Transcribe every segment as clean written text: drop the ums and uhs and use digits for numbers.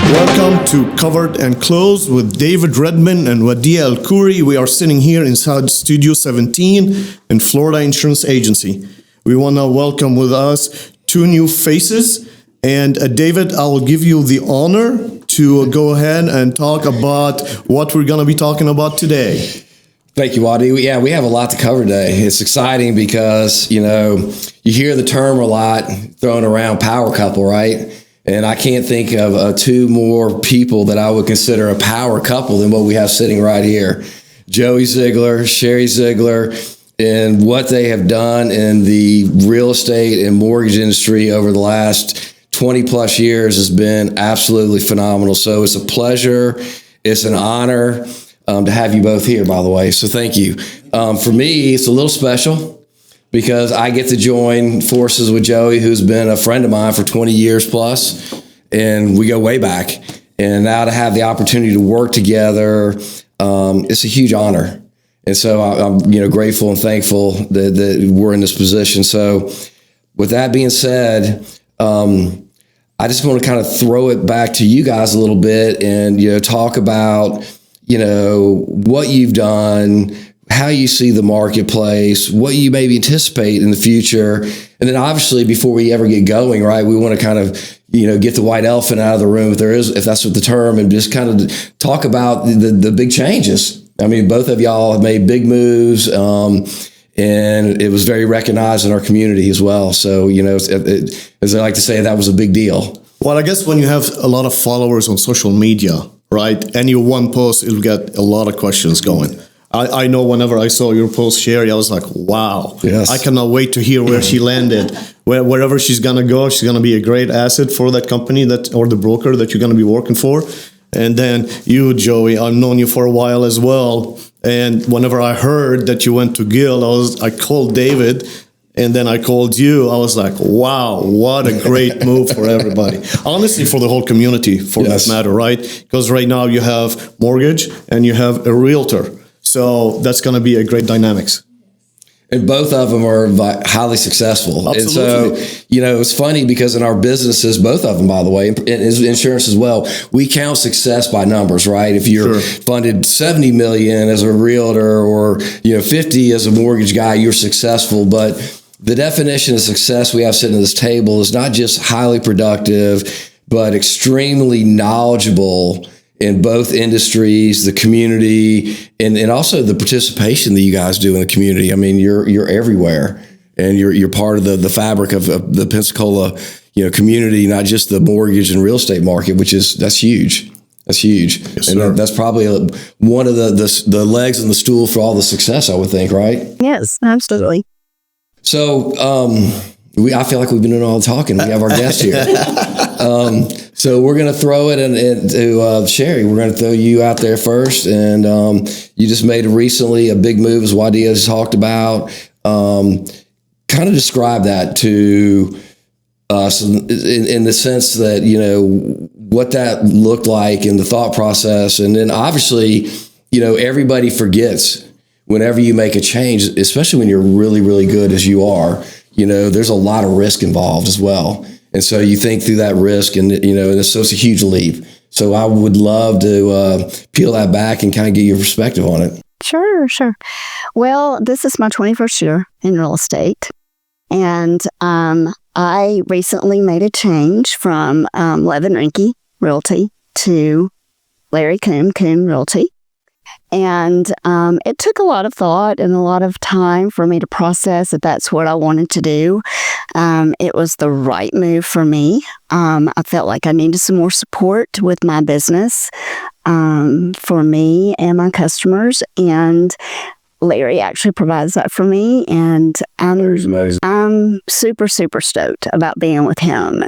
Welcome to Covered and Closed with David Redmond and Wadih Khoury. We are sitting here inside Studio 17 in Florida Insurance Agency. We want to welcome with us two new faces. And David, I will give you the honor to go ahead and talk about what we're going to be talking about today. Thank you, Wadih. Yeah, we have a lot to cover today. It's exciting because, you hear the term a lot thrown around, power couple, right? And I can't think of two more people that I would consider a power couple than what we have sitting right here. Joey Ziegler, Sherri Ziegler, and what they have done in the real estate and mortgage industry over the last 20 plus years has been absolutely phenomenal. So it's a pleasure. It's an honor to have you both here, by the way. So thank you. For me, it's a little special because I get to join forces with Joey, who's been a friend of mine for 20 years plus, and we go way back. And now to have the opportunity to work together, it's a huge honor. And so I'm grateful and thankful that we're in this position. So with that being said, I just want to kind of throw it back to you guys a little bit and, talk about, what you've done, how you see the marketplace, what you maybe anticipate in the future. And then obviously before we ever get going, right, we want to kind of, get the white elephant out of the room if that's what the term, and just kind of talk about the big changes. I mean, both of y'all have made big moves, and it was very recognized in our community as well. So, as I like to say, that was a big deal. Well, I guess when you have a lot of followers on social media, right, any one post, it'll get a lot of questions going. I know whenever I saw your post, Sherri, I was like, wow, yes. I cannot wait to hear where she landed. Wherever she's going to go, she's going to be a great asset for that company or the broker that you're going to be working for. And then you, Joey, I've known you for a while as well. And whenever I heard that you went to Gill, I called David, and then I called you. I was like, wow, what a great move for everybody. Honestly, for the whole community, for yes. that matter, right? Because right now you have mortgage and you have a realtor. So that's going to be a great dynamics. And both of them are highly successful. Absolutely. And so, it's funny because in our businesses, both of them, by the way, and insurance as well, we count success by numbers, right? If you're funded $70 million as a realtor or, 50 as a mortgage guy, you're successful. But the definition of success we have sitting at this table is not just highly productive, but extremely knowledgeable in both industries, the community, and also the participation that you guys do in the community. I mean, you're everywhere, and you're part of the fabric of the Pensacola, community, not just the mortgage and real estate market, that's huge. That's huge. Yes, and sir. That's probably one of the legs in the stool for all the success, I would think, right? Yes, absolutely. So I feel like we've been doing all the talking. We have our guest here. So we're going to throw it into Sherri. We're going to throw you out there first. And you just made recently a big move, as Wadih has talked about. Kind of describe that to us in the sense that, what that looked like in the thought process. And then obviously, everybody forgets whenever you make a change, especially when you're really, really good as you are, there's a lot of risk involved as well. And so you think through that risk and so it's a huge leap. So I would love to peel that back and kind of get your perspective on it. Sure. Well, this is my 21st year in real estate. And I recently made a change from Levin Rinke Realty to Larry Kuhn Realty. And it took a lot of thought and a lot of time for me to process if that's what I wanted to do. It was the right move for me. I felt like I needed some more support with my business for me and my customers. And Larry actually provides that for me. And I'm super, super stoked about being with him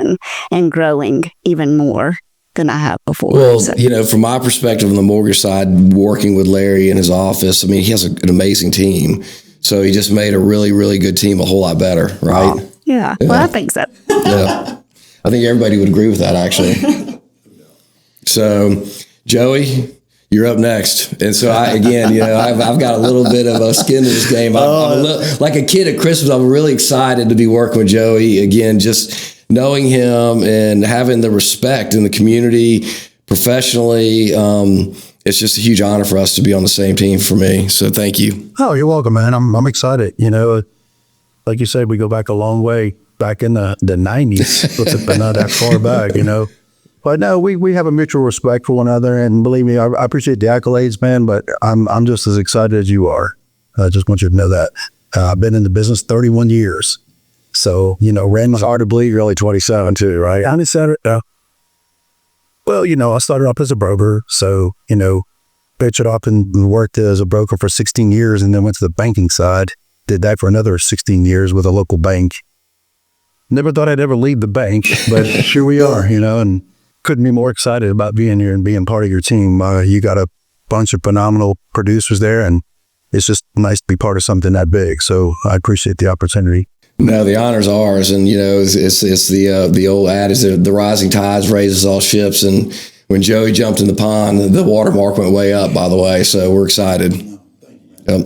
and growing even more than I have before. Well, from my perspective on the mortgage side, working with Larry in his office, I mean, he has an amazing team. So he just made a really, really good team a whole lot better, right? Oh, yeah. Well, I think so. Yeah. I think everybody would agree with that, actually. So, Joey, you're up next. And so I've got a little bit of a skin in this game. I'm like a kid at Christmas. I'm really excited to be working with Joey again, just knowing him and having the respect in the community, professionally. It's just a huge honor for us to be on the same team for me. So thank you. Oh, you're welcome, man. I'm excited. You know, like you said, we go back a long way, back in the 90s, but not that far back, you know. But no, we have a mutual respect for one another, and believe me, I appreciate the accolades, man. But I'm just as excited as you are. I just want you to know that. I've been in the business 31 years, so you know, Redmond's hard to believe. You're only 27 too, right? I'm excited. Well, you know, I started off as a broker, so you know, pitched it up and worked as a broker for 16 years, and then went to the banking side. Did that for another 16 years with a local bank. Never thought I'd ever leave the bank, but here we are, you know, and couldn't be more excited about being here and being part of your team. You got a bunch of phenomenal producers there, and it's just nice to be part of something that big. So I appreciate the opportunity. No, the honor's ours, and you know, it's the old adage that the rising tides raises all ships. And when Joey jumped in the pond, the watermark went way up. By the way, so we're excited. Yep.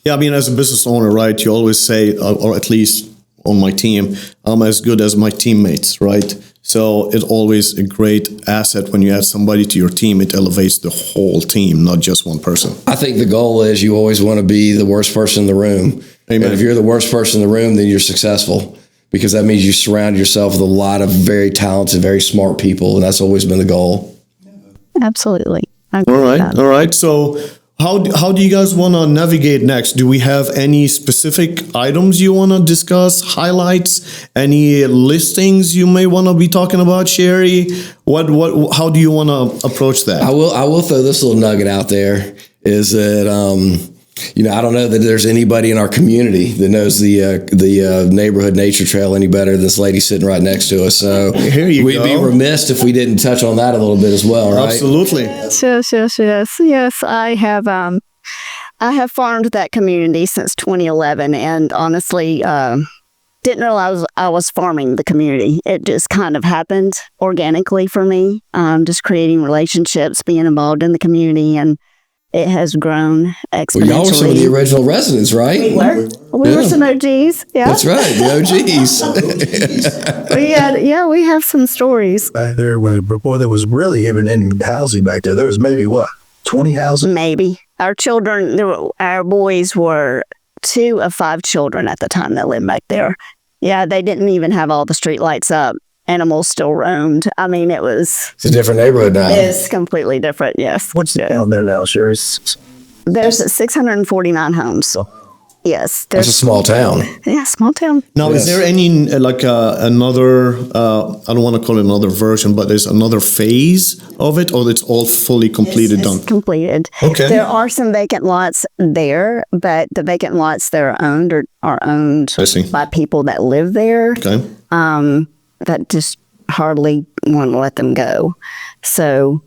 Yeah, I mean, as a business owner, right? You always say, or at least on my team, I'm as good as my teammates, right? So it's always a great asset when you add somebody to your team. It elevates the whole team, not just one person. I think the goal is you always want to be the worst person in the room. Amen. And if you're the worst person in the room, then you're successful, because that means you surround yourself with a lot of very talented, very smart people, and that's always been the goal. Absolutely. All right. So how do you guys want to navigate next? Do we have any specific items you want to discuss, highlights, any listings you may want to be talking about, Sherri? How do you want to approach that? I will throw this little nugget out there, is that you know, I don't know that there's anybody in our community that knows the neighborhood nature trail any better than this lady sitting right next to us. So we'd be remiss if we didn't touch on that a little bit as well, right? Absolutely. Yes. I have farmed that community since 2011, and honestly, didn't realize I was farming the community. It just kind of happened organically for me, just creating relationships, being involved in the community, and it has grown exponentially. Well, y'all were some of the original residents, right? We were some OGs. Yeah, that's right, the OGs. We have some stories. Back there, before there was really even any housing back there, there was maybe 20 houses? Maybe. Our boys were 2 of 5 children at the time that lived back there. Yeah, they didn't even have all the street lights up. Animals still roamed. I mean, it's a different neighborhood now. It's completely different, yes. What's down there now, Sherri? There's 649 homes. Yes. That's a small town. Yeah, small town. Now, Yes. Is there any, another, I don't want to call it another version, but there's another phase of it, or it's all fully completed, It's done? completed. Okay. There are some vacant lots there, but the vacant lots that are owned I see. by people that live there. Okay. That just hardly want to let them go. So,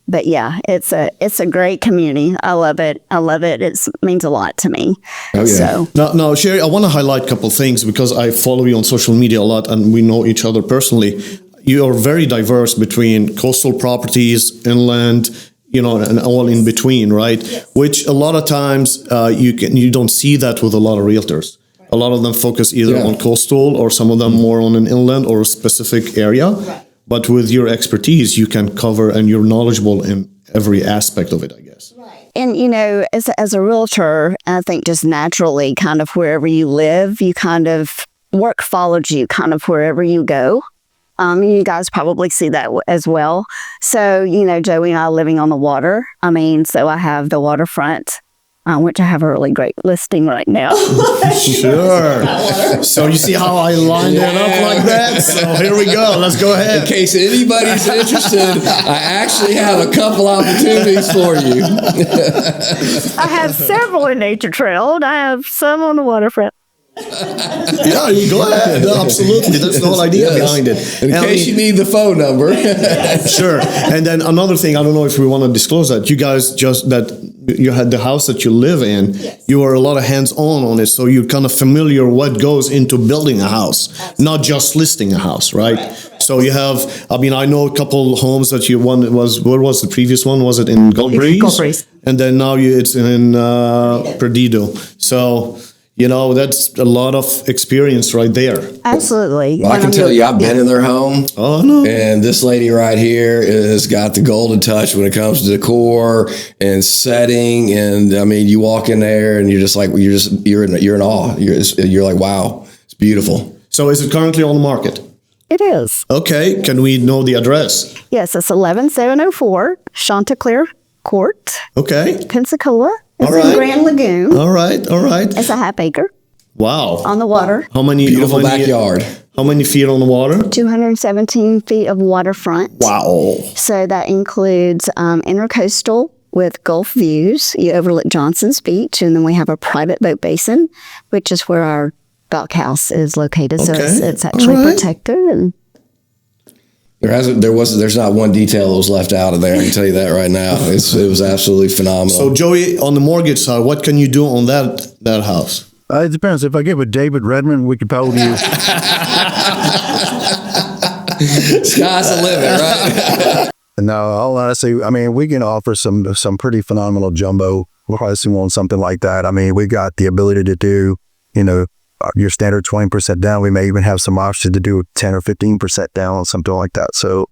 but yeah, it's a great community. I love it. It means a lot to me. Oh, yeah. So Now, Sherri, I want to highlight a couple of things because I follow you on social media a lot and we know each other personally. You are very diverse between coastal properties, inland, you know, and all in between, right? Yes. Which a lot of times you don't see that with a lot of realtors. A lot of them focus either on coastal or some of them more on an inland or a specific area. Right. But with your expertise, you can cover and you're knowledgeable in every aspect of it, I guess. And, you know, as a realtor, I think just naturally kind of wherever you live, you kind of work follows you kind of wherever you go. You guys probably see that as well. So, you know, Joey and I are living on the water. I mean, so I have the waterfront, which I have a really great listing right now. Sure. So you see how I lined it up like that? So here we go. Let's go ahead. In case anybody's interested, I actually have a couple opportunities for you. I have several in Nature Trail, and I have some on the waterfront. Yeah, you go ahead. Absolutely. That's the whole idea behind it. In case you need the phone number. Sure. And then another thing, I don't know if we want to disclose that. You guys you had the house that you live in. Yes. You were a lot of hands-on it. So you're kind of familiar what goes into building a house, not just listing a house, right? So you have, I mean, I know a couple homes that you won. Where was the previous one? Was it in Gulf Breeze? Gulf Breeze. And then now it's in Perdido. So That's a lot of experience right there. Absolutely. Well, I can tell you, I've been in their home. Oh, no. And this lady right here has got the golden touch when it comes to decor and setting. And I mean, you walk in there and you're just like, you're in awe. You're like, wow, it's beautiful. So is it currently on the market? It is. Okay. Can we know the address? Yes, it's 11704 Chanticleer Court, Okay. Pensacola. It's All right. in Grand Lagoon. All right. It's a half acre Wow. on the water. How many? Beautiful how many, backyard. How many feet on the water? 217 feet of waterfront. Wow. So that includes intercoastal with Gulf views. You overlook Johnson's Beach, and then we have a private boat basin, which is where our bunkhouse is located. So Okay. it's actually All right. protected. And There's not one detail that was left out of there. I can tell you that right now. It was absolutely phenomenal. So Joey, on the mortgage side, what can you do on that house? It depends. If I get with David Redmond, we could probably use. Sky's the limit, right? No, all honesty, I mean, we can offer some pretty phenomenal jumbo pricing on something like that. I mean, we got the ability to do, your standard 20% down. We may even have some options to do 10 or 15% down on something like that. So,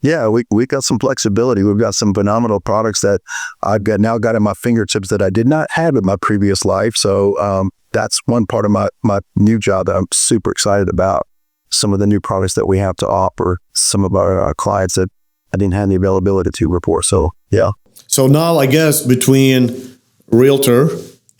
yeah, we got some flexibility. We've got some phenomenal products that I've now got at my fingertips that I did not have in my previous life. So that's one part of my new job that I'm super excited about. Some of the new products that we have to offer some of our clients that I didn't have the availability to report. So, yeah. So now I guess between realtor,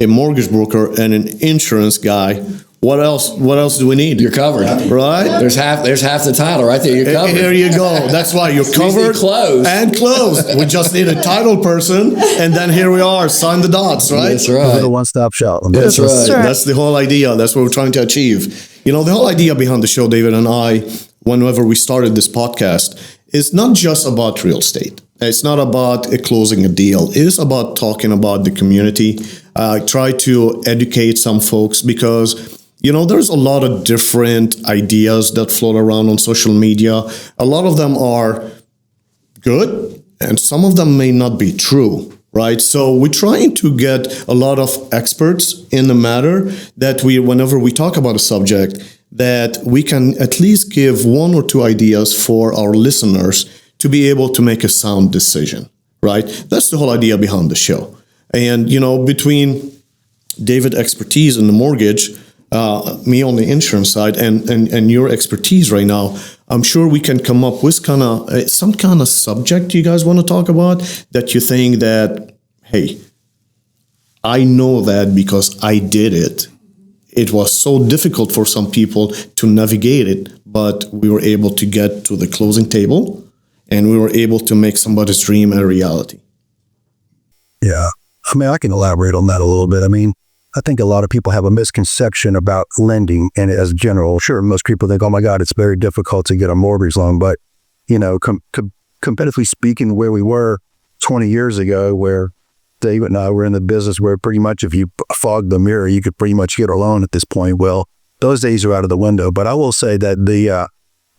a mortgage broker, and an insurance guy, what else do we need? You're covered. Right? There's half the title right there. You're covered. Here you go. That's why you're covered closed. and closed. We just need a title person, and then here we are. Sign the dots, right? That's A right. little one-stop shop. That's right. Sure. That's the whole idea. That's what we're trying to achieve. The whole idea behind the show, David and I, whenever we started this podcast, is not just about real estate. It's not about closing a deal. It is about talking about the community. Try to educate some folks because there's a lot of different ideas that float around on social media. A lot of them are good, and some of them may not be true, right? So we're trying to get a lot of experts in the matter that whenever we talk about a subject, that we can at least give one or two ideas for our listeners to be able to make a sound decision, right? That's the whole idea behind the show. And, between David's expertise in the mortgage, me on the insurance side, and your expertise right now, I'm sure we can come up with some kind of subject you guys want to talk about that you think that, hey, I know that because I did it. It was so difficult for some people to navigate it, but we were able to get to the closing table and we were able to make somebody's dream a reality. Yeah. I mean, I can elaborate on that a little bit. I mean, I think a lot of people have a misconception about lending and as general. Sure, most people think, oh my God, it's very difficult to get a mortgage loan. But, competitively speaking, where we were 20 years ago, where David and I were in the business where pretty much if you fogged the mirror, you could pretty much get a loan at this point. Well, those days are out of the window. But I will say that the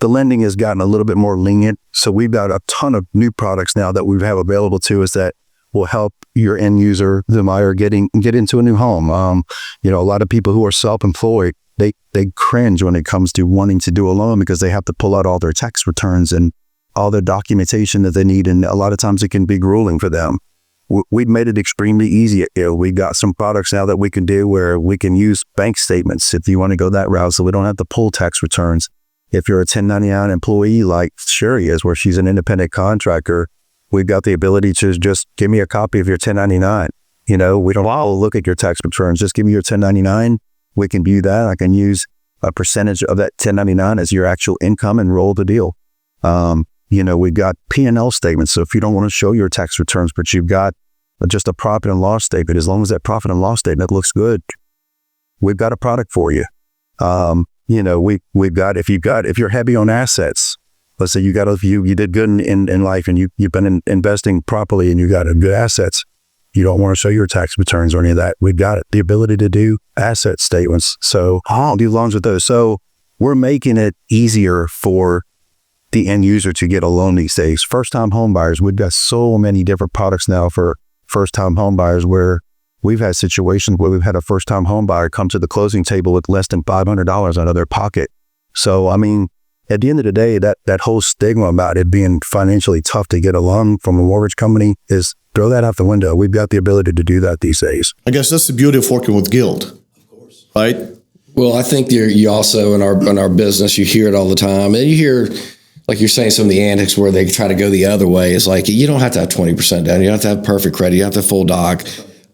lending has gotten a little bit more lenient. So we've got a ton of new products now that we have available to us that will help your end user, the buyer, get into a new home. A lot of people who are self-employed, they cringe when it comes to wanting to do a loan because they have to pull out all their tax returns and all their documentation that they need. And a lot of times it can be grueling for them. We've made it extremely easy. We got some products now that we can do where we can use bank statements if you want to go that route, so we don't have to pull tax returns. If you're a 1099 employee like Sherri is, where she's an independent contractor, we've got the ability to just give me a copy of your 1099. We don't all look at your tax returns. Just give me your 1099. We can view that. I can use a percentage of that 1099 as your actual income and roll the deal. We've got P&L statements. So if you don't want to show your tax returns, but you've got just a profit and loss statement, as long as that profit and loss statement looks good, we've got a product for you. We've got, if you're heavy on assets, let's say you did good in life and you've been investing properly and you got good assets, you don't want to show your tax returns or any of that. We've got the ability to do asset statements. So I'll do loans with those. So we're making it easier for the end user to get a loan these days. First-time home buyers, we've got so many different products now for first-time home buyers where we've had situations where we've had a first-time home buyer come to the closing table with less than $500 out of their pocket. So, I mean, at the end of the day, that whole stigma about it being financially tough to get a loan from a mortgage company is throw that out the window. We've got the ability to do that these days. I guess that's the beauty of working with Guild. Of course. Right? Well, I think you also in our business, you hear it all the time. And you hear, like you're saying, some of the antics where they try to go the other way. It's like, you don't have to have 20% down. You don't have to have perfect credit. You don't have to have full doc.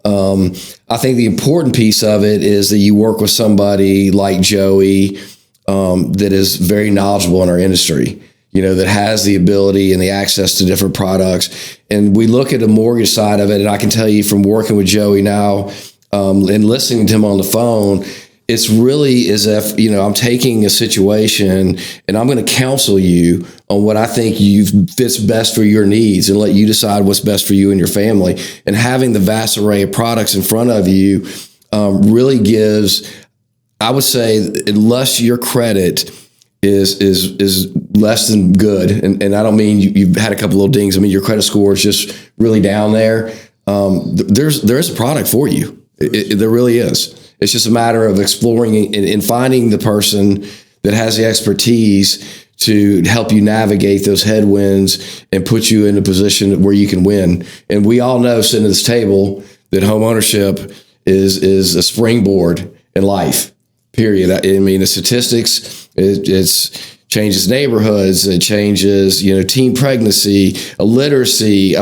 I think the important piece of it is that you work with somebody like Joey that is very knowledgeable in our industry, that has the ability and the access to different products. And we look at the mortgage side of it, and I can tell you from working with Joey now and listening to him on the phone, it's really as if, I'm taking a situation and I'm going to counsel you on what I think fits best for your needs and let you decide what's best for you and your family. And having the vast array of products in front of you really gives, I would say, unless your credit is less than good, and I don't mean you've had a couple little dings. I mean, your credit score is just really down there. There is a product for you. There really is. It's just a matter of exploring and finding the person that has the expertise to help you navigate those headwinds and put you in a position where you can win. And we all know, sitting at this table, that homeownership is a springboard in life, period. I mean, the statistics, it changes neighborhoods, it changes, teen pregnancy, illiteracy,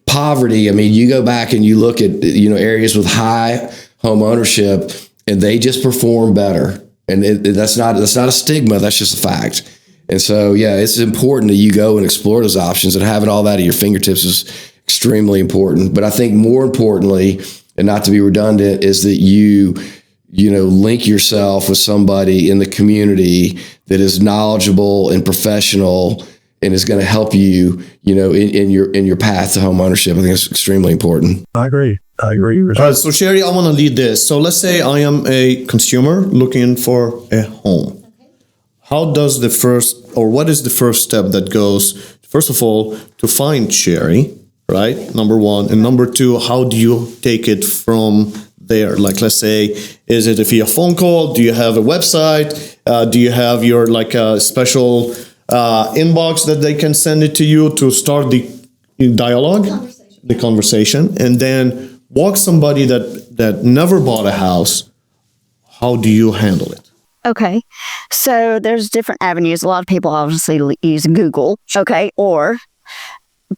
poverty. You go back and you look at, areas with high home ownership, and they just perform better. And that's not a stigma. That's just a fact. And so, yeah, it's important that you go and explore those options, and having all that at your fingertips is extremely important. But I think more importantly, and not to be redundant, is that you link yourself with somebody in the community that is knowledgeable and professional and is going to help you, in your path to home ownership. I think it's extremely important. I agree. All right, so Sherri, I want to lead this. So let's say I am a consumer looking for a home. How does what is the first step that goes, first of all, to find Sherri, right? Number one. And number two, how do you take it from there? Like, let's say, is it via phone call? Do you have a website? Do you have your special inbox that they can send it to you to start the dialogue, the conversation, and then walk somebody that never bought a house? How do you handle it? Okay. So there's different avenues. A lot of people obviously use Google. Okay. Or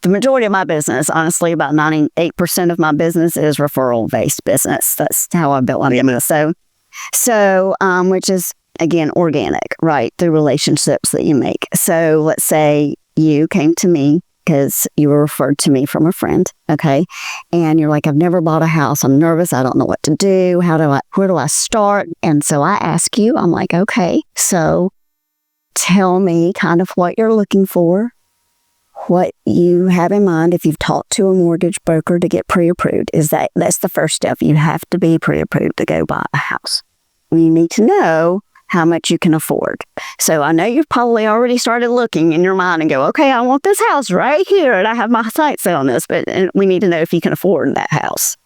the majority of my business, honestly, about 98% of my business is referral-based business. That's how I built my business. So, which is, again, organic, right? Through relationships that you make. So let's say you came to me because you were referred to me from a friend, okay? And you're like, I've never bought a house. I'm nervous. I don't know what to do. Where do I start? And so I ask you, I'm like, okay, so tell me kind of what you're looking for, what you have in mind. If you've talked to a mortgage broker to get pre-approved, that's the first step. You have to be pre-approved to go buy a house. You need to know how much you can afford. So I know you've probably already started looking in your mind and go, okay, I want this house right here, and I have my sights set on this, but we need to know if you can afford that house.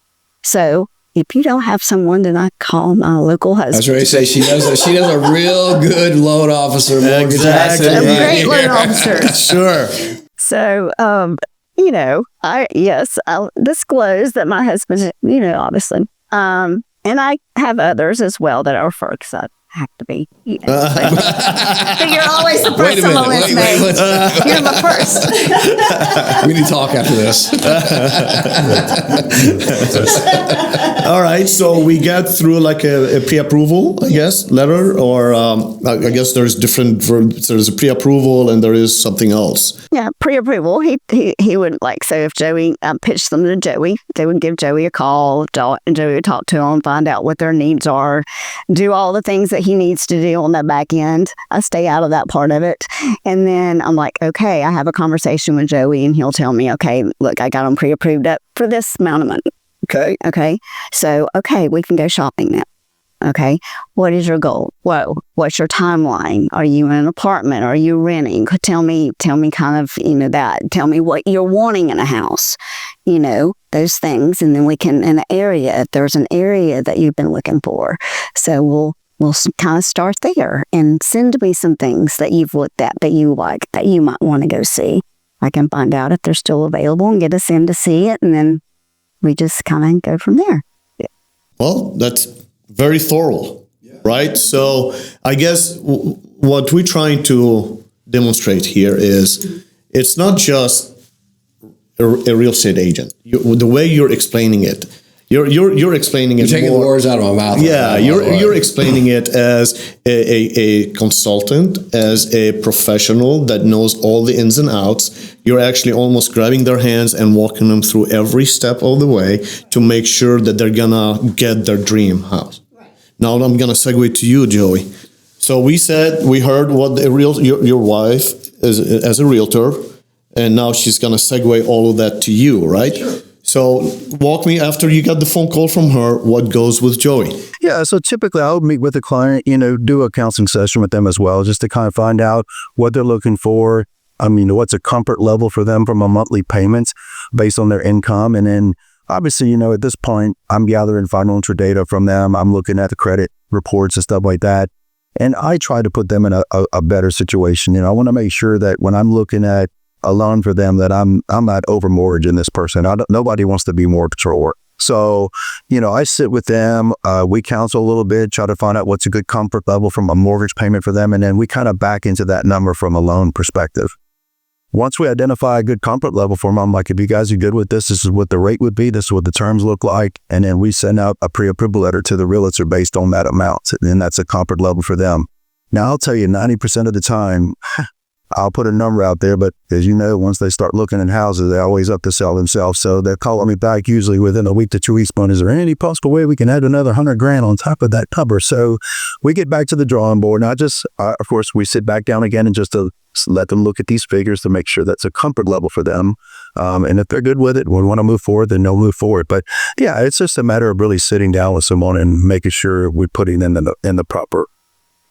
So if you don't have someone, then I call my local husband. I was ready to say she knows a real good loan officer. Exactly. A great loan officer. Sure. So, I'll disclose that my husband, obviously. And I have others as well that I refer because I have to be. But you're always the first on the list, mate. You're the first. We need to talk after this. All right, so we get through like a pre-approval, I guess, letter, or I guess there's different verbs. There's a pre-approval and there is something else. Yeah, pre-approval. He would so if Joey pitched them to Joey, they would give Joey a call, and Joey would talk to them, find out what their needs are, do all the things that he needs to do on that back end. I stay out of that part of it. And then I'm like, okay, I have a conversation with Joey and he'll tell me, okay, look, I got him pre-approved up for this amount of money. Okay. So, okay, we can go shopping now. Okay. What is your goal? What's your timeline? Are you in an apartment? Are you renting? Tell me kind of, that. Tell me what you're wanting in a house, those things. And then we can, in an area, if there's an area that you've been looking for. So we'll kind of start there and send me some things that you've looked at that you like, that you might want to go see. I can find out if they're still available and get us in to see it. And then we just kind of go from there. Well, that's very thorough, right? So I guess what we're trying to demonstrate here is it's not just a real estate agent. The way you're explaining it, you're explaining it. You're taking more, the words out of my mouth. Yeah, you're explaining it as a consultant, as a professional that knows all the ins and outs. You're actually almost grabbing their hands and walking them through every step of the way to make sure that they're gonna get their dream house. Right. Now I'm gonna segue to you, Joey. So we heard what your wife is as a realtor, and now she's gonna segue all of that to you, right? Sure. So walk me, after you got the phone call from her, what goes with Joey? Yeah, so typically I'll meet with the client, do a counseling session with them as well, just to kind of find out what they're looking for. What's a comfort level for them from a monthly payments based on their income. And then obviously, at this point, I'm gathering financial data from them. I'm looking at the credit reports and stuff like that. And I try to put them in a better situation. I want to make sure that when I'm looking at a loan for them, that I'm not over mortgaging this person. Nobody wants to be mortgage or. So, I sit with them, we counsel a little bit, try to find out what's a good comfort level from a mortgage payment for them. And then we kind of back into that number from a loan perspective. Once we identify a good comfort level for them, I'm like, if you guys are good with this is what the rate would be, this is what the terms look like. And then we send out a pre-approval letter to the realtor based on that amount. And then that's a comfort level for them. Now, I'll tell you, 90% of the time, I'll put a number out there, but as you know, once they start looking at houses, they're always up to sell themselves. So they're calling me back usually within a week to 2 weeks. But is there any possible way we can add another $100,000 on top of that number? So we get back to the drawing board. Now, of course, we sit back down again and just to let them look at these figures to make sure that's a comfort level for them. And if they're good with it, we want to move forward, then they'll move forward. But yeah, it's just a matter of really sitting down with someone and making sure we're putting in the proper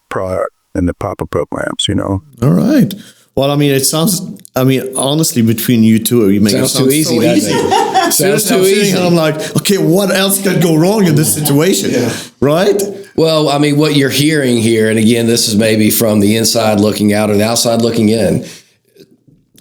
programs, All right. Well, honestly, between you two, you make it sound too easy. So easy. Sounds too easy. And I'm like, okay, what else could go wrong in this situation? Yeah. Right? Well, what you're hearing here, and again, this is maybe from the inside looking out or the outside looking in,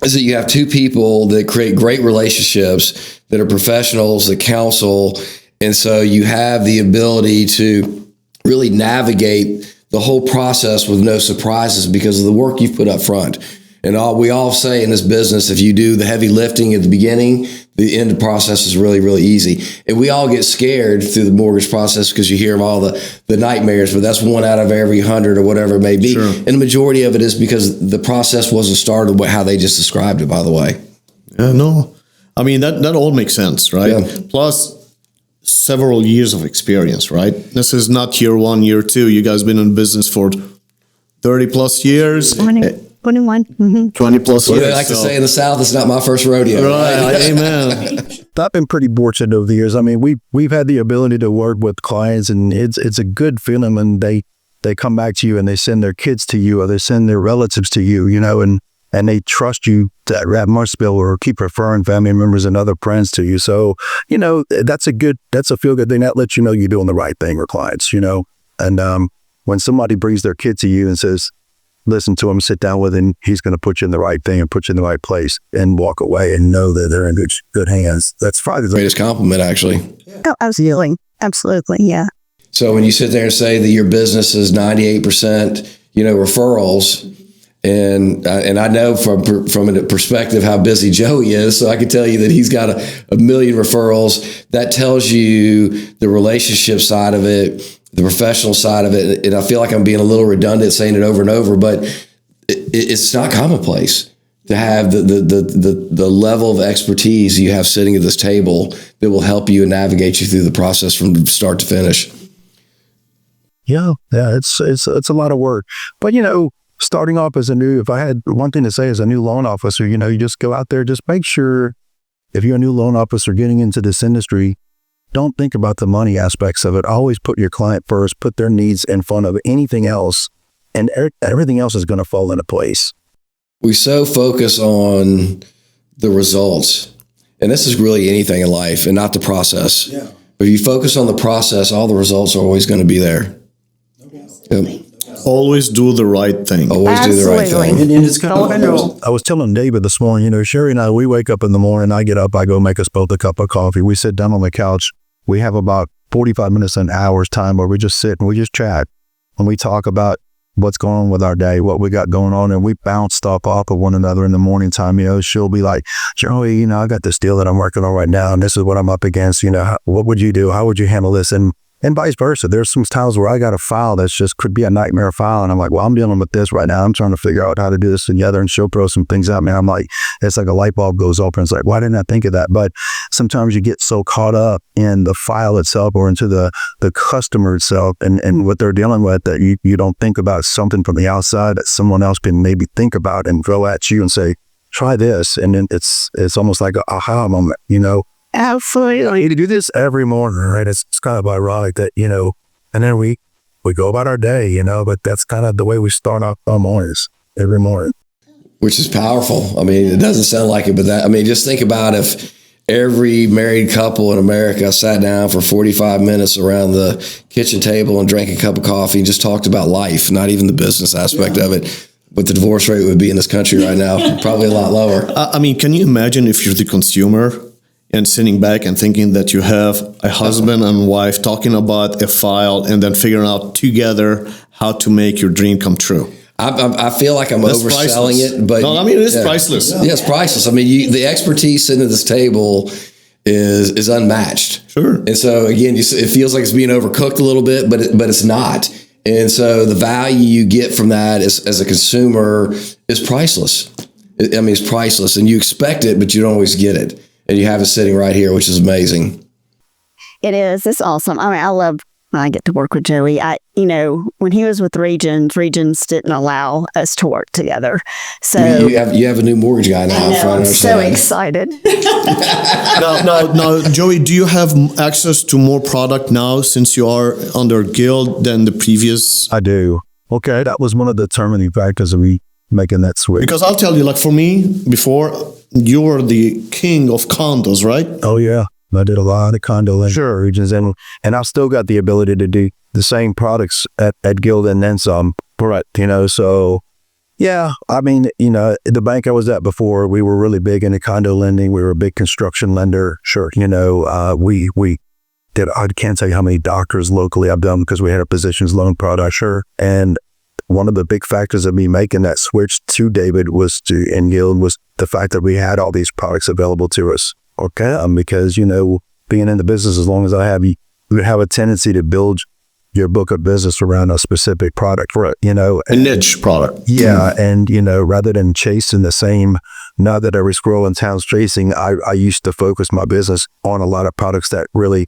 is that you have two people that create great relationships, that are professionals, that counsel. And so you have the ability to really navigate the whole process with no surprises because of the work you've put up front. And we all say in this business, if you do the heavy lifting at the beginning, the end process is really, really easy. And we all get scared through the mortgage process because you hear of all the nightmares, but that's 1 out of every 100 or whatever it may be. Sure. And the majority of it is because the process wasn't started how they just described it, by the way. Yeah, no. That all makes sense, right? Yeah. Plus, several years of experience, right? This is not year 1, year 2. You guys been in business for 30 plus years. 21. Mm-hmm. 20 plus years. They like to say in the South, it's not my first rodeo. Right. Amen. I've been pretty fortunate over the years. We've had the ability to work with clients, and it's a good feeling when they come back to you and they send their kids to you or they send their relatives to you, and they trust you to wrap Marshville or keep referring family members and other friends to you. So, that's a feel good thing. That lets you know you're doing the right thing with clients, And when somebody brings their kid to you and says, listen to him, sit down with him, he's going to put you in the right thing and put you in the right place and walk away and know that they're in good hands. That's probably the greatest compliment, actually. Oh, absolutely. Absolutely. Yeah. So when you sit there and say that your business is 98%, referrals, and I know from a perspective how busy Joey is, so I can tell you that he's got a million referrals. That tells you the relationship side of it, the professional side of it. And I feel like I'm being a little redundant saying it over and over, but it's not commonplace to have the level of expertise you have sitting at this table that will help you and navigate you through the process from start to finish. Yeah, it's a lot of work. But, starting off if I had one thing to say as a new loan officer, you just go out there, just make sure if you're a new loan officer getting into this industry, don't think about the money aspects of it. Always put your client first, put their needs in front of anything else, and everything else is going to fall into place. We so focus on the results, and this is really anything in life and not the process. Yeah. But if you focus on the process, all the results are always going to be there. Yep. Always do the right thing. Always do the right thing. And it's kind of, I was telling David this morning, you know, Sherri and I, we wake up in the morning, I get up, I go make us both a cup of coffee. We sit down on the couch. We have about 45 minutes, an hour's time where we just sit and we just chat. And we talk about what's going on with our day, what we got going on, and we bounce stuff off of one another in the morning time. You know, she'll be like, Joey, you know, I got this deal that I'm working on right now, and this is what I'm up against. You know, what would you do? How would you handle this? And vice versa. There's some times where I got a file that's just could be a nightmare file. And I'm like, well, I'm dealing with this right now. I'm trying to figure out how to do this together. And she'll throw some things at me. I'm like, it's like a light bulb goes open. It's like, why didn't I think of that? But sometimes you get so caught up in the file itself or into the customer itself and what they're dealing with that you don't think about something from the outside that someone else can maybe think about and throw at you and say, try this. And then it's almost like a aha moment, you know. Absolutely. You do this every morning, right? It's kind of ironic that, you know, and then we go about our day, you know, but that's kind of the way we start off our mornings every morning. Which is powerful. I mean, it doesn't sound like it, but that, I mean, just think about if every married couple in America sat down for 45 minutes around the kitchen table and drank a cup of coffee and just talked about life, not even the business aspect of it. But the divorce rate would be in this country right now, probably a lot lower. I mean, can you imagine if you're the consumer and sitting back and thinking that you have a husband and wife talking about a file and then figuring out together how to make your dream come true? I feel like I'm That's overselling priceless. it, but no, I mean, it's priceless. Yeah, it's priceless. I mean, the expertise sitting at this table is unmatched. Sure. And so again, it feels like it's being overcooked a little bit, but it's not. And so the value you get from that as a consumer is priceless. I mean, it's priceless, and you expect it, but you don't always get it. And you have it sitting right here, which is amazing. It is. It's awesome. I mean, I love when I get to work with Joey. When he was with Regions didn't allow us to work together. So you have a new mortgage guy now. I'm so excited. Now, Joey, do you have access to more product now since you are under Guild than the previous? I do. Okay, that was one of the determining factors of me making that switch. Because I'll tell you, like for me, before you were the king of condos, right? Oh yeah, I did a lot of condo regions, and I've still got the ability to do the same products at Guild and then some. Correct, you know. So yeah, I mean, you know, the bank I was at before, we were really big into condo lending. We were a big construction lender. Sure, you know, we did. I can't tell you how many doctors locally I've done because we had a physician's loan product. Sure, and one of the big factors of me making that switch to David and Guild was the fact that we had all these products available to us. Okay, because, you know, being in the business as long as I have, you have a tendency to build your book of business around a specific product, right? You know, a niche product. Yeah, and you know, rather than chasing the same nut that every squirrel in town's chasing, I used to focus my business on a lot of products that really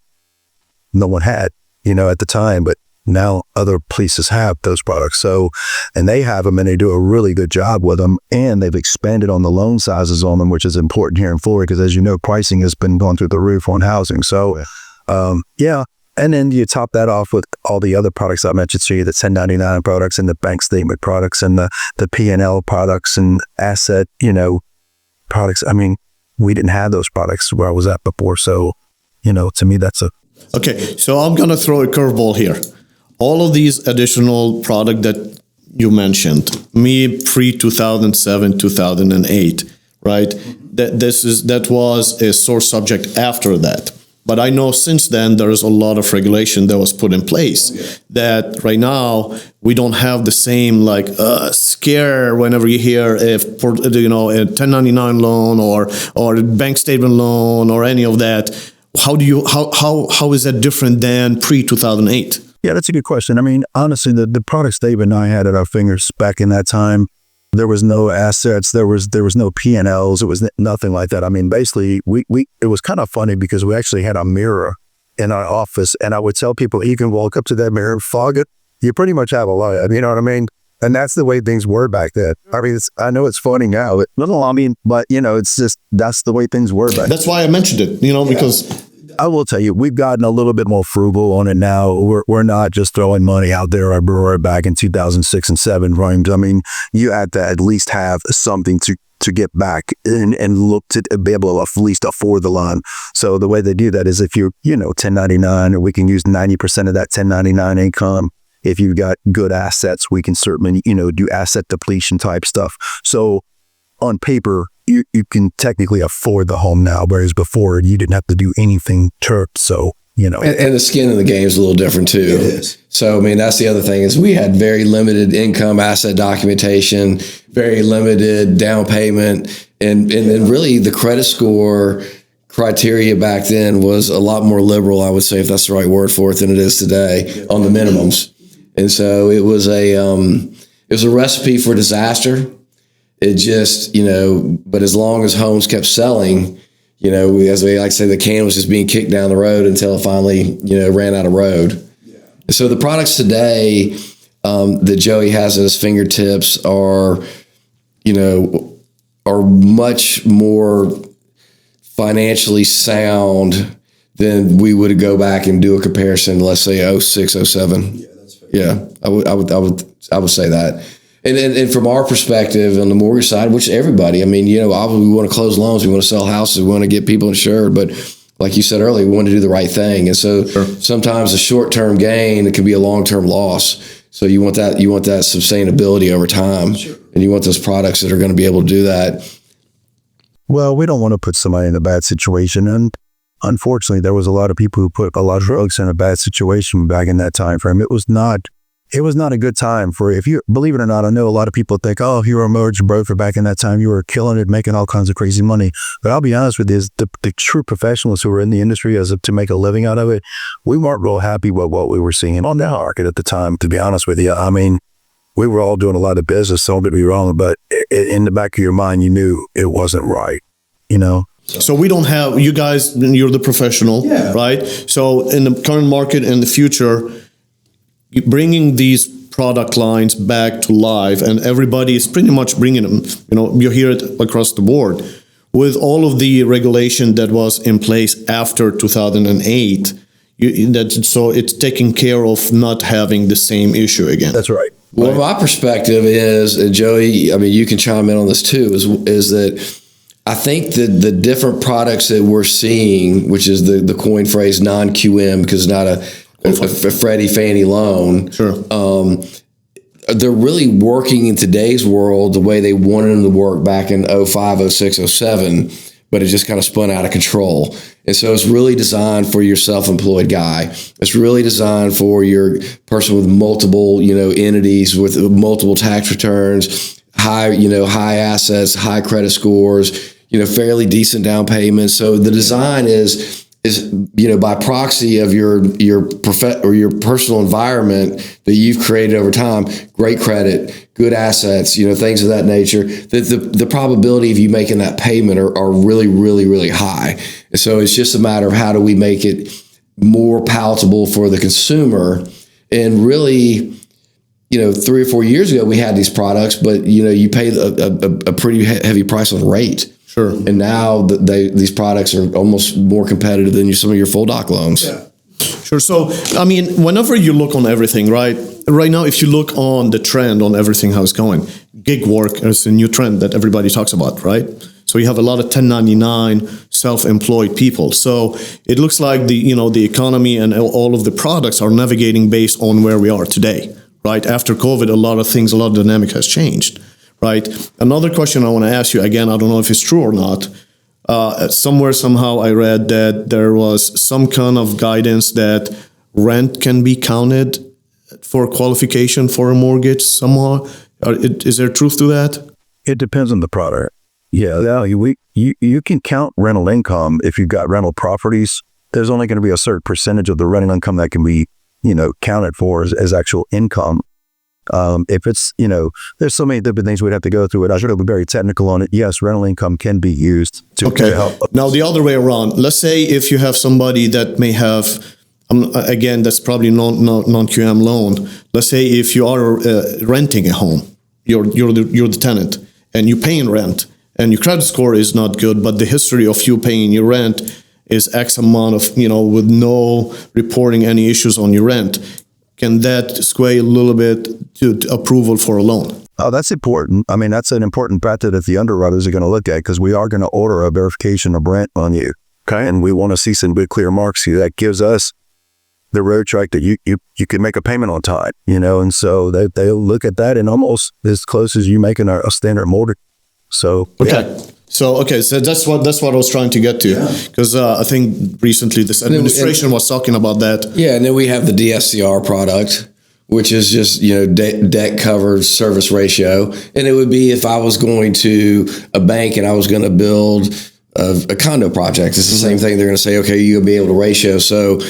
no one had, you know, at the time, but now other places have those products. So, and they have them and they do a really good job with them, and they've expanded on the loan sizes on them, which is important here in Florida because, as you know, pricing has been going through the roof on housing. So, yeah. And then you top that off with all the other products I mentioned to you, the 1099 products and the bank statement products and the P&L products and asset, you know, products. I mean, we didn't have those products where I was at before. So, you know, to me, that's a... Okay, so I'm going to throw a curveball here. All of these additional product that you mentioned, me pre-2007, 2008, right? That was a sore subject after that. But I know since then there is a lot of regulation that was put in place that right now we don't have the same scare whenever you hear a 1099 loan or a bank statement loan or any of that. How is that different than pre-2008? Yeah, that's a good question. I mean, honestly, the products Dave and I had at our fingers back in that time, there was no assets, there was no P&Ls, it was nothing like that. I mean, basically, it was kind of funny because we actually had a mirror in our office, and I would tell people, you can walk up to that mirror and fog it, you pretty much have a life, you know what I mean? And that's the way things were back then. I mean, I know it's funny now, but you know, it's just, that's the way things were back then. That's why I mentioned it, you know, because I will tell you, we've gotten a little bit more frugal on it now. We're not just throwing money out there. I brought it back in 2006 and 7 frames. I mean, you had to at least have something to get back and look to be able to at least afford the loan. So the way they do that is if you're, 1099, or we can use 90% of that 1099 income. If you've got good assets, we can certainly, do asset depletion type stuff. So on paper, you can technically afford the home now, whereas before you didn't have to do anything so, And the skin in the game is a little different too. It is. So, I mean, that's the other thing is we had very limited income asset documentation, very limited down payment, and really the credit score criteria back then was a lot more liberal, I would say, if that's the right word for it, than it is today on the minimums. And so it was a recipe for disaster. It just, but as long as homes kept selling, as we like to say, the can was just being kicked down the road until it finally, ran out of road. Yeah. So the products today that Joey has at his fingertips are much more financially sound than we would go back and do a comparison, let's say 06, 07. Yeah, that's fair. Yeah, I would say that. And from our perspective on the mortgage side, which everybody, I mean, obviously we want to close loans, we want to sell houses, we want to get people insured, but like you said earlier, we want to do the right thing. And so sometimes a short-term gain, it can be a long-term loss. So you want that sustainability over time, and you want those products that are going to be able to do that. Well, we don't want to put somebody in a bad situation. And unfortunately, there was a lot of people who put a lot of folks in a bad situation back in that time frame. It was not a good time for, if you believe it or not, I know a lot of people think, if you were a mortgage broker back in that time, you were killing it, making all kinds of crazy money. But I'll be honest with you, the true professionals who were in the industry to make a living out of it, we weren't real happy with what we were seeing on the market at the time, to be honest with you. I mean, we were all doing a lot of business, so don't get me wrong, but in the back of your mind, you knew it wasn't right, So we don't have, you guys, you're the professional, right? So in the current market and the future, bringing these product lines back to life, and everybody is pretty much bringing them, you hear it across the board. With all of the regulation that was in place after 2008, so it's taking care of not having the same issue again. That's right. Well, my perspective is, and Joey, I mean, you can chime in on this too, is that I think that the different products that we're seeing, which is the coin phrase non-QM, because it's not a Freddie Fannie loan. Sure. They're really working in today's world the way they wanted them to work back in 05, 06, 07, but it just kind of spun out of control. And so it's really designed for your self-employed guy. It's really designed for your person with multiple, entities with multiple tax returns, high assets, high credit scores, fairly decent down payments. So the design is by proxy of your personal environment that you've created over time, great credit, good assets, things of that nature, that the probability of you making that payment are really, really, really high. And so it's just a matter of how do we make it more palatable for the consumer. And really, 3 or 4 years ago, we had these products, but you pay a pretty heavy price on rate. Sure. And now these products are almost more competitive than some of your full doc loans. Yeah. Sure. So, I mean, whenever you look on everything, right now, if you look on the trend on everything, how it's going, gig work is a new trend that everybody talks about, right? So you have a lot of 1099 self-employed people. So it looks like the economy and all of the products are navigating based on where we are today, right? After COVID, a lot of dynamic has changed. Right. Another question I want to ask you, again, I don't know if it's true or not. Somehow I read that there was some kind of guidance that rent can be counted for qualification for a mortgage somehow. Is there truth to that? It depends on the product. Yeah, you can count rental income if you've got rental properties. There's only going to be a certain percentage of the rental income that can be, counted for as actual income. If it's, there's so many different things we'd have to go through it. I should be very technical on it. Yes, rental income can be used to help. Now, the other way around, let's say if you have somebody that may have, again, that's probably non-QM loan. Let's say if you are renting a home, you're the tenant and you're paying rent and your credit score is not good, but the history of you paying your rent is X amount of, with no reporting any issues on your rent, can that sway a little bit to approval for a loan? Oh, that's important. I mean, that's an important factor that the underwriters are going to look at, because we are going to order a verification of rent on you. Okay. And we want to see some good clear marks here. That gives us the road track that you can make a payment on time, and so they'll look at that, and almost as close as you making a standard mortgage. So, okay. Yeah. So that's what I was trying to get to, because I think recently this administration was talking about that. Yeah. And then we have the DSCR product, which is just, debt covered service ratio. And it would be if I was going to a bank and I was going to build a condo project, it's the same thing. They're going to say, okay, you'll be able to ratio. So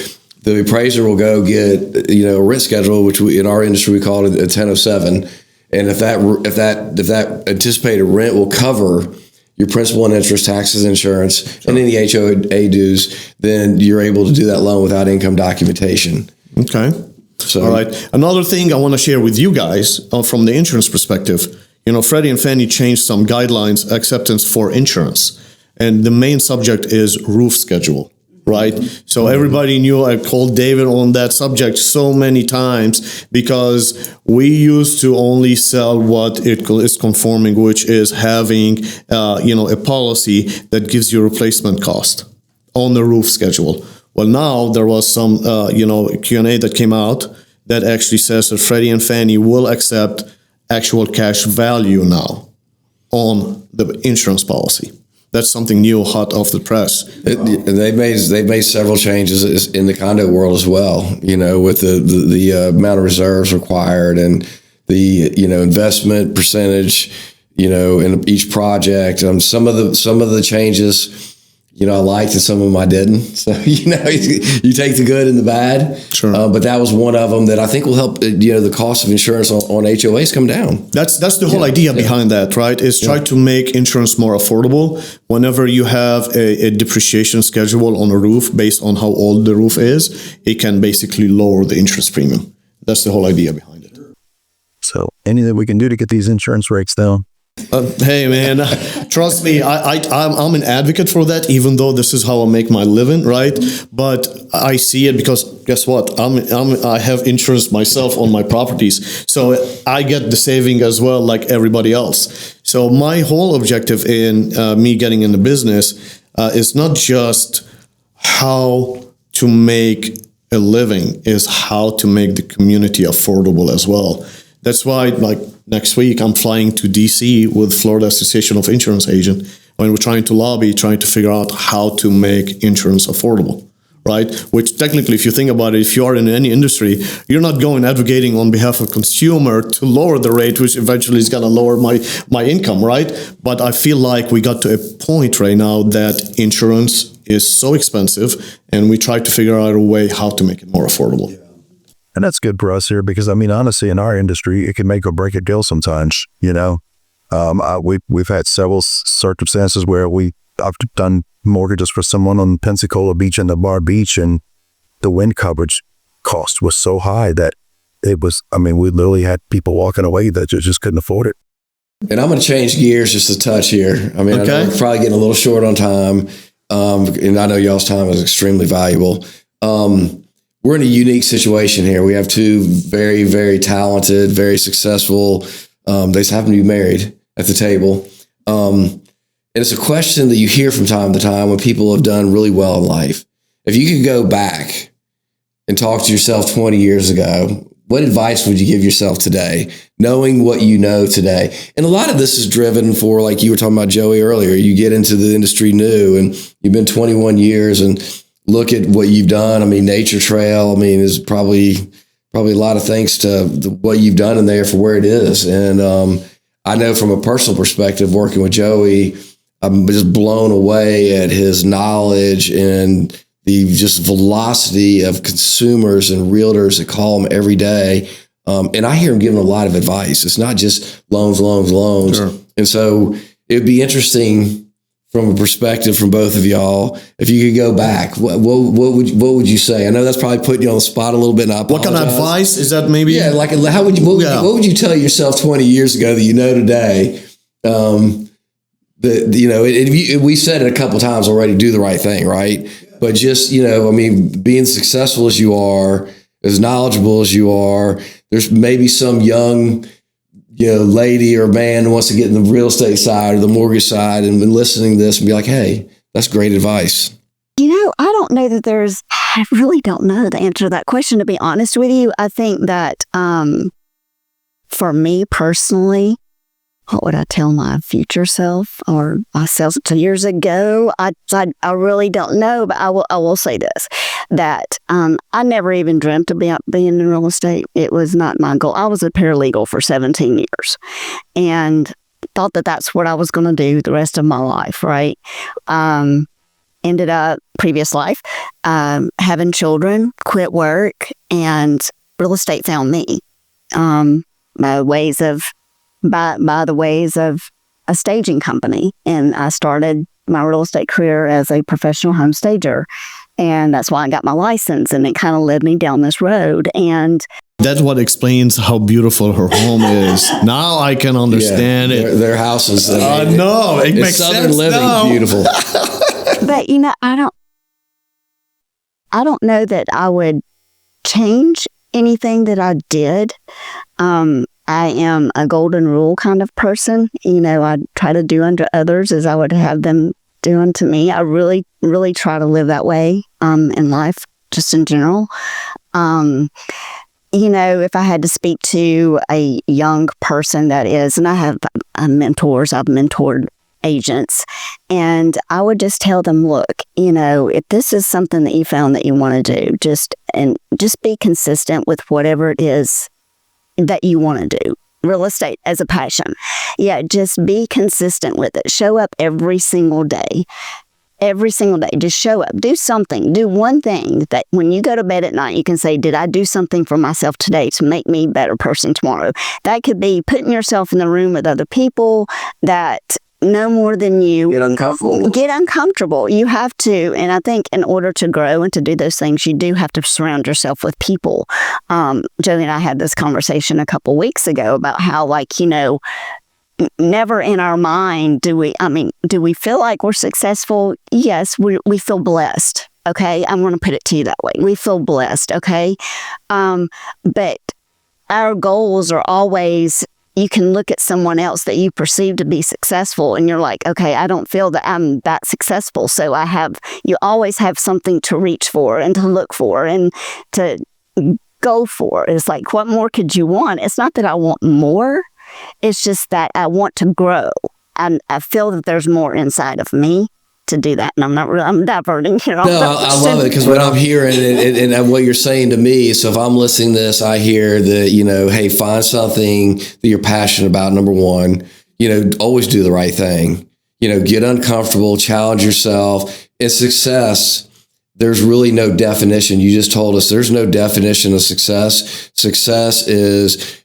the appraiser will go get, a rent schedule, which in our industry, we call it a 1007. And if that anticipated rent will cover your principal and interest, taxes, insurance, and any HOA dues, then you're able to do that loan without income documentation. Okay. So, all right. Another thing I want to share with you guys from the insurance perspective, Freddie and Fannie changed some guidelines acceptance for insurance. And the main subject is roof schedule. Right. So everybody knew. I called David on that subject so many times, because we used to only sell what it is conforming, which is having, a policy that gives you replacement cost on the roof schedule. Well, now there was some, Q&A that came out that actually says that Freddie and Fannie will accept actual cash value now on the insurance policy. That's something new, hot off the press. They've made several changes in the condo world as well. With the amount of reserves required and the investment percentage, in each project. Some of the changes, I liked, and some of them I didn't. So you take the good and the bad. Sure. But that was one of them that I think will help. The cost of insurance on HOAs come down. That's the whole idea behind that, right? Is try to make insurance more affordable. Whenever you have a depreciation schedule on a roof based on how old the roof is, it can basically lower the interest premium. That's the whole idea behind it. So anything we can do to get these insurance rates down? Hey man, trust me, I'm an advocate for that, even though this is how I make my living, right? But I see it because guess what? I have insurance myself on my properties, so I get the saving as well, like everybody else. So my whole objective in me getting in the business is not just how to make a living, is how to make the community affordable as well. That's why, like, next week, I'm flying to DC with Florida Association of Insurance Agents, when we're trying to figure out how to make insurance affordable, right? Which technically, if you think about it, if you are in any industry, you're not going advocating on behalf of consumer to lower the rate, which eventually is going to lower my income, right? But I feel like we got to a point right now that insurance is so expensive, and we try to figure out a way how to make it more affordable. And that's good for us here, because honestly, in our industry, it can make or break a deal sometimes. We've had several circumstances where I've done mortgages for someone on Pensacola Beach and the Bar Beach, and the wind coverage cost was so high that it was. we literally had people walking away that just couldn't afford it. And I'm going to change gears just a touch here. Okay. I know we're probably getting a little short on time, and I know y'all's time is extremely valuable. We're in a unique situation here. We have two very, very talented, very successful, they just happen to be married at the table. And it's a question that you hear from time to time when people have done really well in life. If you could go back and talk to yourself 20 years ago, what advice would you give yourself today, knowing what you know today? And a lot of this is driven for, like you were talking about, Joey, earlier. You get into the industry new, and you've been 21 years, and look at what you've done. Nature Trail, is probably a lot of thanks to what you've done in there for where it is. And I know from a personal perspective, working with Joey, I'm just blown away at his knowledge and the just velocity of consumers and realtors that call him every day. And I hear him giving a lot of advice. It's not just loans. Sure. And so it'd be interesting from a perspective from both of y'all, if you could go back, what would you say? I know that's probably putting you on the spot a little bit. And I apologize. What kind of advice is that? Maybe, yeah. Like, what would you tell yourself 20 years ago that you know today? We said it a couple of times already. Do the right thing, right? But just, I mean, being successful as you are, as knowledgeable as you are, there's maybe some young, lady or man who wants to get in the real estate side or the mortgage side and been listening to this and be like, hey, that's great advice. I don't know that I really don't know the answer to that question, to be honest with you. I think that for me personally, what would I tell my future self or myself 2 years ago? I really don't know, but I will say this, that I never even dreamt about being in real estate. It was not my goal. I was a paralegal for 17 years and thought that that's what I was going to do the rest of my life, right? Ended up, previous life, having children, quit work, and real estate found me by the ways of a staging company. And I started my real estate career as a professional home stager. And that's why I got my license. And it kind of led me down this road. And that's what explains how beautiful her home is. Now I can understand it. Their house is. No, it makes Southern sense living now. Beautiful. But I don't know that I would change anything that I did. I am a golden rule kind of person. I try to do unto others as I would have them do unto me. I really, really try to live that way in life, just in general. If I had to speak to a young person that is, and I have mentors, I've mentored agents, and I would just tell them, look, if this is something that you found that you want to do, just be consistent with whatever it is that you want to do. Real estate as a passion. Yeah, just be consistent with it. Show up every single day. Every single day. Just show up. Do something. Do one thing that when you go to bed at night, you can say, did I do something for myself today to make me a better person tomorrow? That could be putting yourself in the room with other people that know more than you. Get uncomfortable. Get uncomfortable. You have to. And I think in order to grow and to do those things, you do have to surround yourself with people. Joey and I had this conversation a couple weeks ago about how, never in our mind do we feel like we're successful? Yes, we feel blessed. Okay. I'm going to put it to you that way. We feel blessed. Okay. But our goals are always, you can look at someone else that you perceive to be successful and you're like, okay, I don't feel that I'm that successful. So you always have something to reach for and to look for and to go for. It's like, what more could you want? It's not that I want more. It's just that I want to grow. And I feel that there's more inside of me to do that. And I'm diverting here. No, I love it because what I'm hearing and what you're saying to me, so if I'm listening to this, I hear that, hey, find something that you're passionate about, number one, always do the right thing, get uncomfortable, challenge yourself. In success, there's really no definition. You just told us there's no definition of success. Success is,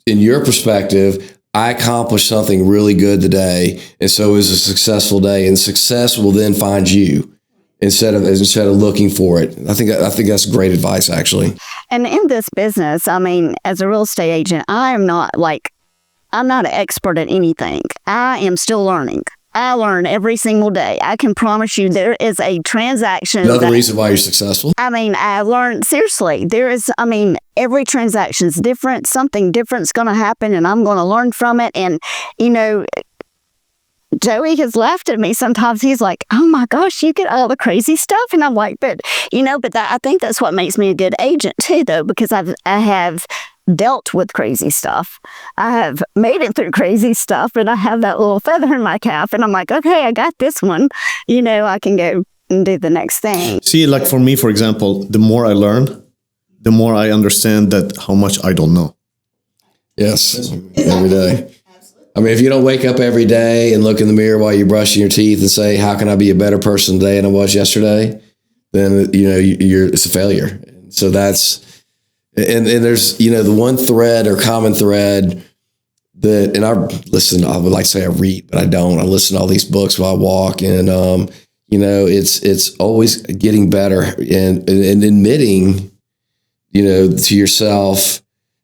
in your perspective, I accomplished something really good today, and so it was a successful day. And success will then find you instead of looking for it. I think that's great advice, actually. And in this business, as a real estate agent, I'm not an expert at anything. I am still learning. I learn every single day. I can promise you there is a transaction. Another reason why you're successful. I learned, seriously, every transaction's different. Something different's going to happen and I'm going to learn from it. And, Joey has laughed at me sometimes. He's like, oh my gosh, you get all the crazy stuff. And I'm like, I think that's what makes me a good agent too, though, because I have dealt with crazy stuff. I have made it through crazy stuff and I have that little feather in my cap and I'm like, okay, I got this one. I can go and do the next thing. See, like for me, for example, the more I learn, the more I understand that how much I don't know. Yes, every day. If you don't wake up every day and look in the mirror while you're brushing your teeth and say, how can I be a better person today than I was yesterday? Then, it's a failure. So that's, and there's, the one thread or common thread that, and I would like to say I read, but I don't. I listen to all these books while I walk and, it's always getting better and admitting, to yourself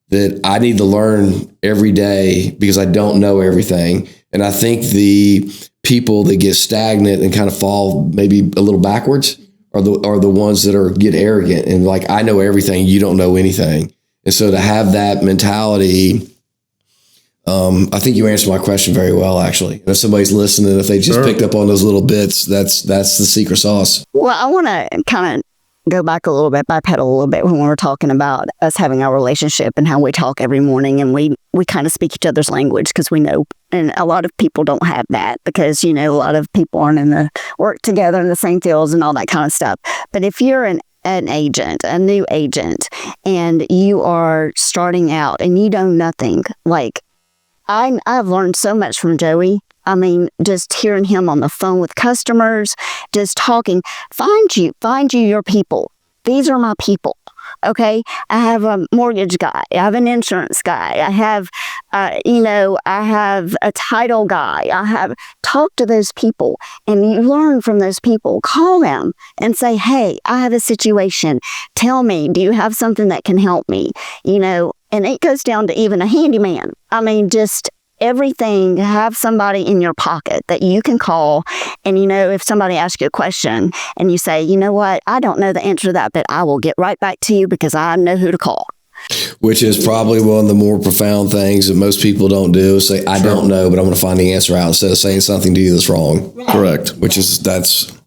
that I need to learn every day because I don't know everything. And I think the people that get stagnant and kind of fall maybe a little backwards are the ones that get arrogant and like, I know everything, you don't know anything. And so to have that mentality, I think you answered my question very well, actually. And if somebody's listening, if they just picked up on those little bits, that's the secret sauce. Well, I want to kind of go back a little bit, bipedal a little bit when we were talking about us having our relationship and how we talk every morning, and we kind of speak each other's language because we know, and a lot of people don't have that because, you know, a lot of people aren't in the work together in the same fields and all that kind of stuff. But if you're an agent, a new agent, and you are starting out and you know nothing, like I've learned so much from Joey. I mean, just hearing him on the phone with customers, just talking, find you your people. These are my people. Okay. I have a mortgage guy. I have an insurance guy. I have, I have a title guy. Talk to those people and you learn from those people. Call them and say, hey, I have a situation. Tell me, do you have something that can help me? You know, and it goes down to even a handyman. I mean, just everything, have somebody in your pocket that you can call. And, you know, if somebody asks you a question and you say, you know what, I don't know the answer to that, but I will get right back to you because I know who to call. Which is probably one of the more profound things that most people don't do is say, I don't know, but I'm going to find the answer out instead of saying something to you that's wrong. Right. Correct. That's,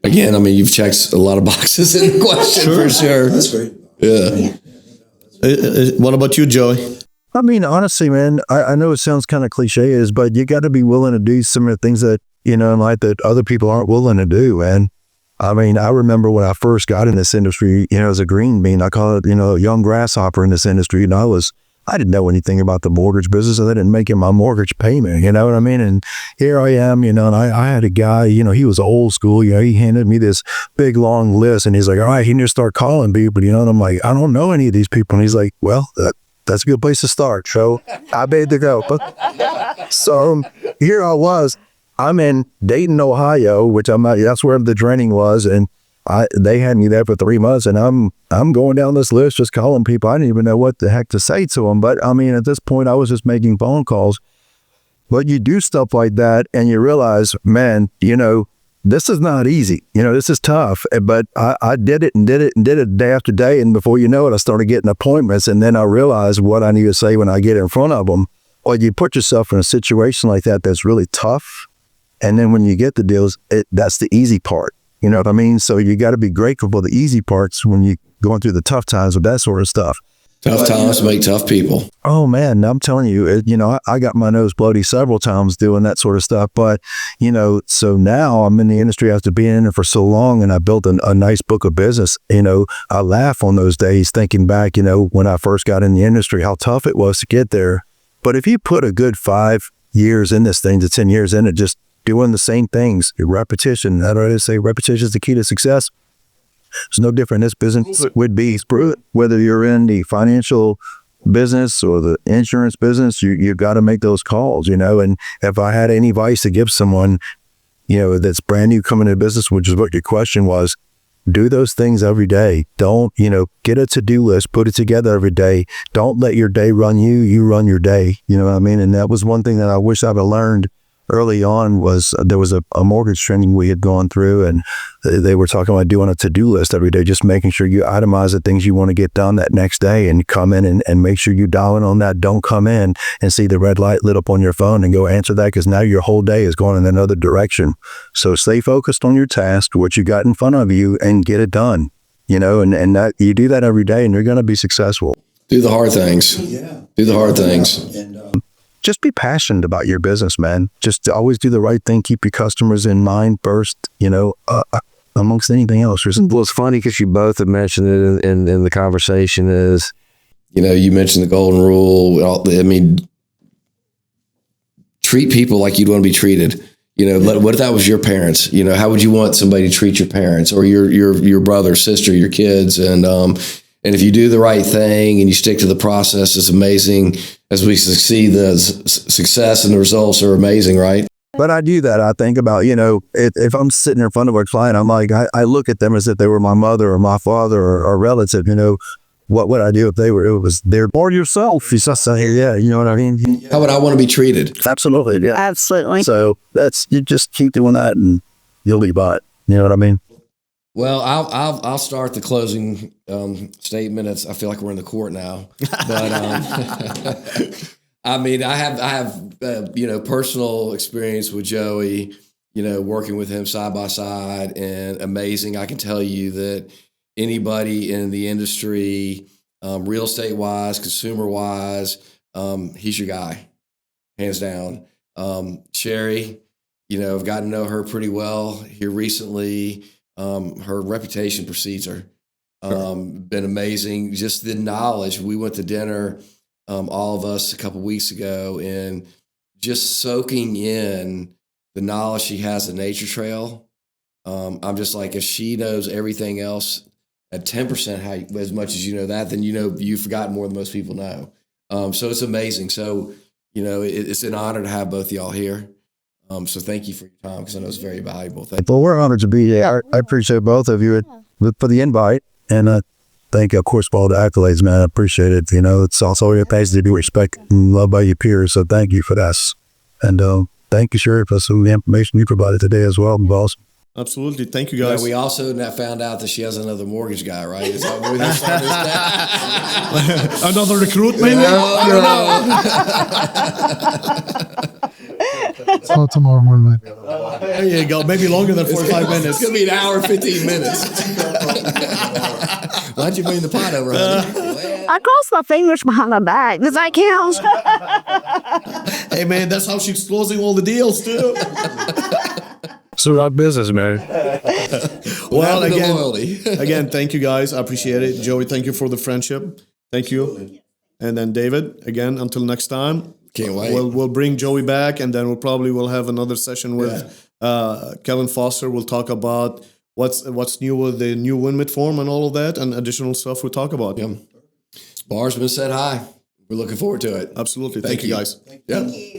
again, I mean, you've checked a lot of boxes in the question for sure. That's great. Yeah. What about you, Joey? I mean, honestly, man, I know it sounds kind of cliche, but you got to be willing to do some of the things that, you know, in life that other people aren't willing to do. And I mean, I remember when I first got in this industry, you know, as a green bean, I call it, you know, a young grasshopper in this industry. And I didn't know anything about the mortgage business. I didn't make my mortgage payment, you know what I mean? And here I am, you know, and I had a guy, you know, he was old school, you know, he handed me this big long list and he's like, all right, he needs to start calling people, you know, and I'm like, I don't know any of these people. And he's like, well, that's a good place to start. So I made the go. So here I was. I'm in Dayton, Ohio, which that's where the training was. And they had me there for 3 months and I'm going down this list, just calling people. I didn't even know what the heck to say to them. But I mean, at this point, I was just making phone calls. But you do stuff like that and you realize, man, you know, this is not easy. You know, this is tough, but I did it day after day. And before you know it, I started getting appointments. And then I realized what I need to say when I get in front of them. Or you put yourself in a situation like that that's really tough. And then when you get the deals, that's the easy part. You know what I mean? So you got to be grateful for the easy parts when you're going through the tough times with that sort of stuff. Tough times make tough people. Oh, man, I'm telling you, you know, I got my nose bloody several times doing that sort of stuff. But, you know, so now I'm in the industry after being in it for so long and I built a nice book of business. You know, I laugh on those days thinking back, you know, when I first got in the industry, how tough it was to get there. But if you put a good 5 years in this thing to 10 years in it, just doing the same things, repetition, how do I say repetition is the key to success? It's no different in this business would be, whether you're in the financial business or the insurance business, you got to make those calls, you know. And if I had any advice to give someone, you know, that's brand new coming into business, which is what your question was, do those things every day. Don't, you know, get a to-do list, put it together every day. Don't let your day run you, you run your day. You know what I mean? And that was one thing that I wish I'd have learned early on was there was a mortgage training we had gone through and they were talking about doing a to-do list every day, just making sure you itemize the things you want to get done that next day and come in and make sure you dial in on that. Don't come in and see the red light lit up on your phone and go answer that because now your whole day is going in another direction. So stay focused on your task, what you got in front of you and get it done, you know, and that you do that every day and you're going to be successful. Do the hard things. Yeah. Do the hard things. And, just be passionate about your business, man. Just always do the right thing. Keep your customers in mind first, you know, amongst anything else. Well, it's funny because you both have mentioned it in the conversation is, you know, you mentioned the golden rule. I mean, treat people like you'd want to be treated. You know, what if that was your parents? You know, how would you want somebody to treat your parents or your brother, sister, your kids? And if you do the right thing and you stick to the process, it's amazing. As we succeed, the success and the results are amazing, right? But I do that. I think about, you know, if I'm sitting in front of a client, I'm like, I look at them as if they were my mother or my father or relative, you know. What would I do if it was their or yourself? You just say, yeah, you know what I mean? How would I want to be treated? Absolutely, yeah. Absolutely. So you just keep doing that and you'll be by it. You know what I mean? Well, I'll start the closing statement. I feel like we're in the court now, but I mean, I have personal experience with Joey. Working with him side by side, and amazing. I can tell you that anybody in the industry, real estate wise, consumer wise, he's your guy, hands down. Sherri, I've gotten to know her pretty well here recently. Her reputation precedes her. Been amazing. Just the knowledge. We went to dinner, all of us a couple weeks ago, and just soaking in the knowledge she has of Nature Trail. I'm just like, if she knows everything else at 10% as much as you know that, then you've forgotten more than most people know. So it's amazing. So, it's an honor to have both of y'all here. So thank you for your time, because I know it's very valuable. Well, we're honored to be here. I appreciate both of you for the invite, and thank you, of course, for all the accolades, man. I appreciate it. It's also your place to be respected and loved by your peers. So thank you for that, and thank you, Sherri, for some of the information you provided today as well, boss. Absolutely. Thank you, guys. We also now found out that she has another mortgage guy, right? Is that what Another recruit, maybe? I don't know. So tomorrow morning. There you go. Maybe longer than 45 minutes. It's going to be an hour and 15 minutes. Why'd you bring the pot over, honey? I crossed my fingers behind my back. Does that count? Hey, man, that's how she's closing all the deals, too. So our business, man. Well, loyalty. again, thank you, guys. I appreciate it. Joey, thank you for the friendship. Thank you. And then David, again, until next time. Can't wait. We'll bring Joey back, and then we'll have another session with Kellen Foster. We'll talk about what's new with the new Winmit form and all of that, and additional stuff we'll talk about. Bar's been set high. We're looking forward to it. Absolutely. Thank you, guys. Yeah.